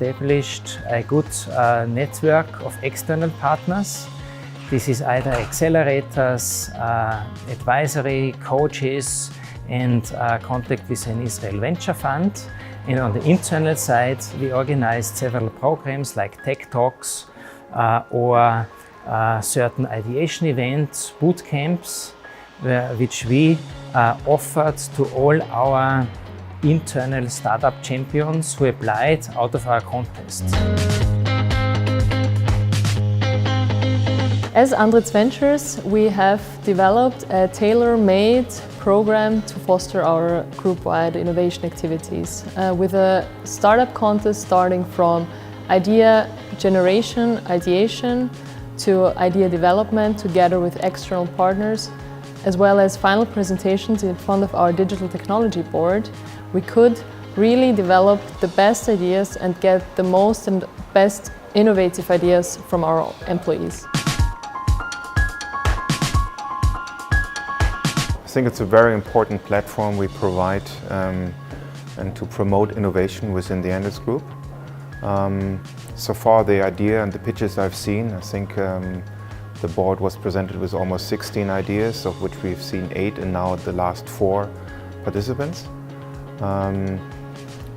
established a good network of external partners. This is either accelerators, advisory, coaches, and contact with an Israel Venture Fund. And on the internal side, we organized several programs like tech talks or certain ideation events, boot camps, which we offered to all our internal startup champions who applied out of our contest. As Andritz Ventures, we have developed a tailor-made program to foster our group-wide innovation activities with a startup contest starting from idea generation, ideation, to idea development together with external partners, as well as final presentations in front of our digital technology board. We could really develop the best ideas and get the most and best innovative ideas from our employees. I think it's a very important platform we provide and to promote innovation within the Andritz Group. So far the idea and the pitches I've seen, I think the board was presented with almost 16 ideas, of which we've seen 8 and now the last 4 participants.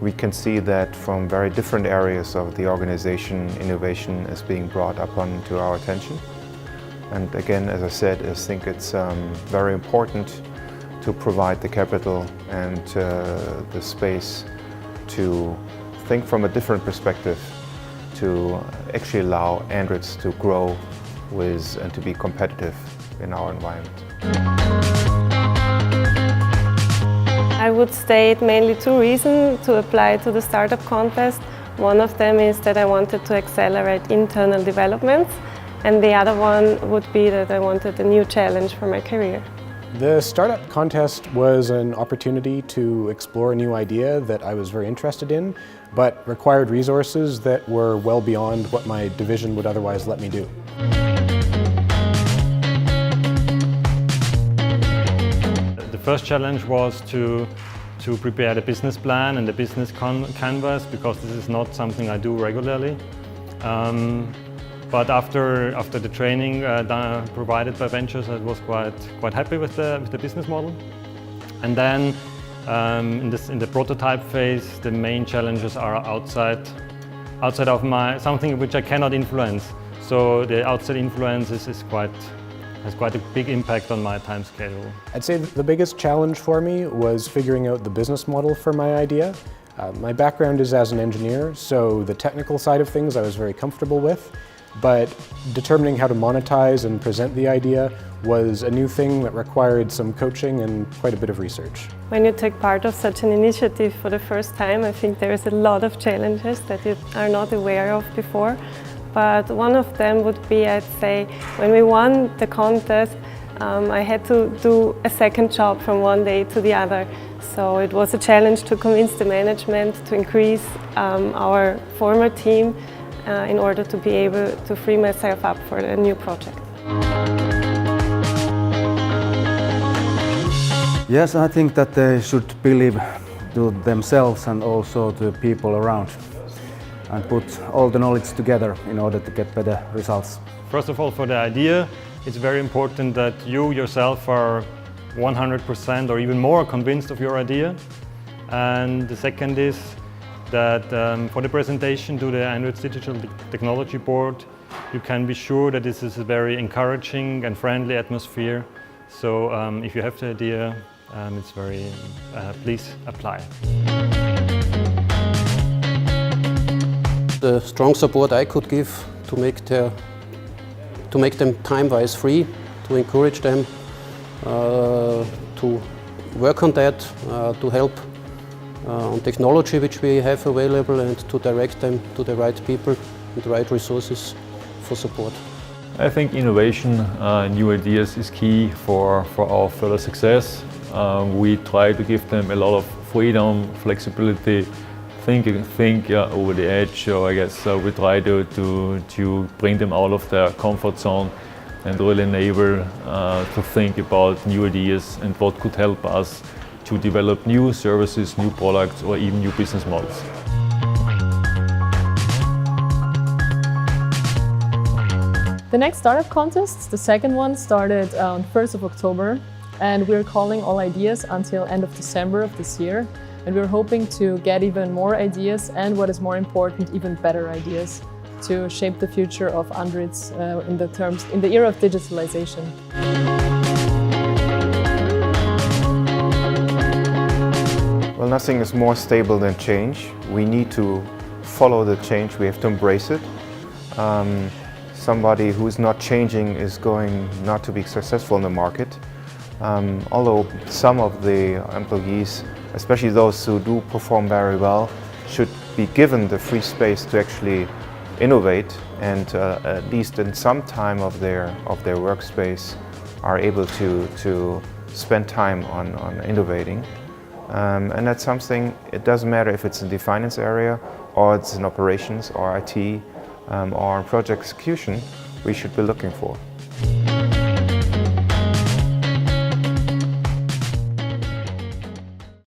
We can see that from very different areas of the organization, innovation is being brought up onto our attention. And again, as I said, I think it's very important to provide the capital and the space to think from a different perspective, to actually allow Andritz to grow with and to be competitive in our environment. I would state mainly 2 reasons to apply to the startup contest. One of them is that I wanted to accelerate internal developments, and the other one would be that I wanted a new challenge for my career. The startup contest was an opportunity to explore a new idea that I was very interested in, but required resources that were well beyond what my division would otherwise let me do. The first challenge was to prepare the business plan and the business canvas, because this is not something I do regularly. But after the training provided by Ventures, I was quite happy with the business model. And then in the prototype phase, the main challenges are outside of something which I cannot influence. So the outside influence has quite a big impact on my time schedule. I'd say that the biggest challenge for me was figuring out the business model for my idea. My background is as an engineer, so the technical side of things I was very comfortable with. But determining how to monetize and present the idea was a new thing that required some coaching and quite a bit of research. When you take part of such an initiative for the first time, I think there is a lot of challenges that you are not aware of before. But one of them would be, I'd say, when we won the contest, I had to do a second job from one day to the other. So it was a challenge to convince the management to increase our former team in order to be able to free myself up for a new project. Yes, I think that they should believe to themselves and also to people around and put all the knowledge together in order to get better results. First of all, for the idea, it's very important that you yourself are 100% or even more convinced of your idea. And the second is that for the presentation to the Andritz Digital Technology Board, you can be sure that this is a very encouraging and friendly atmosphere. So if you have the idea, it's very, please apply. The strong support I could give to make them time-wise free, to encourage them to work on that, to help on technology which we have available, and to direct them to the right people and the right resources for support. I think innovation, new ideas is key for our further success. We try to give them a lot of freedom, flexibility, think over the edge. So I guess we try to bring them out of their comfort zone and really enable to think about new ideas and what could help us to develop new services, new products, or even new business models. The next startup contest, the second one, started on 1st of October, and we're calling all ideas until end of December of this year. And we're hoping to get even more ideas and, what is more important, even better ideas to shape the future of Andritz in the era of digitalization. Well, nothing is more stable than change. We need to follow the change, we have to embrace it. Somebody who's not changing is going not to be successful in the market. Although some of the employees, especially those who do perform very well, should be given the free space to actually innovate and at least in some time of their workspace are able to spend time on innovating. And that's something, it doesn't matter if it's in the finance area or it's in operations or IT or project execution, we should be looking for.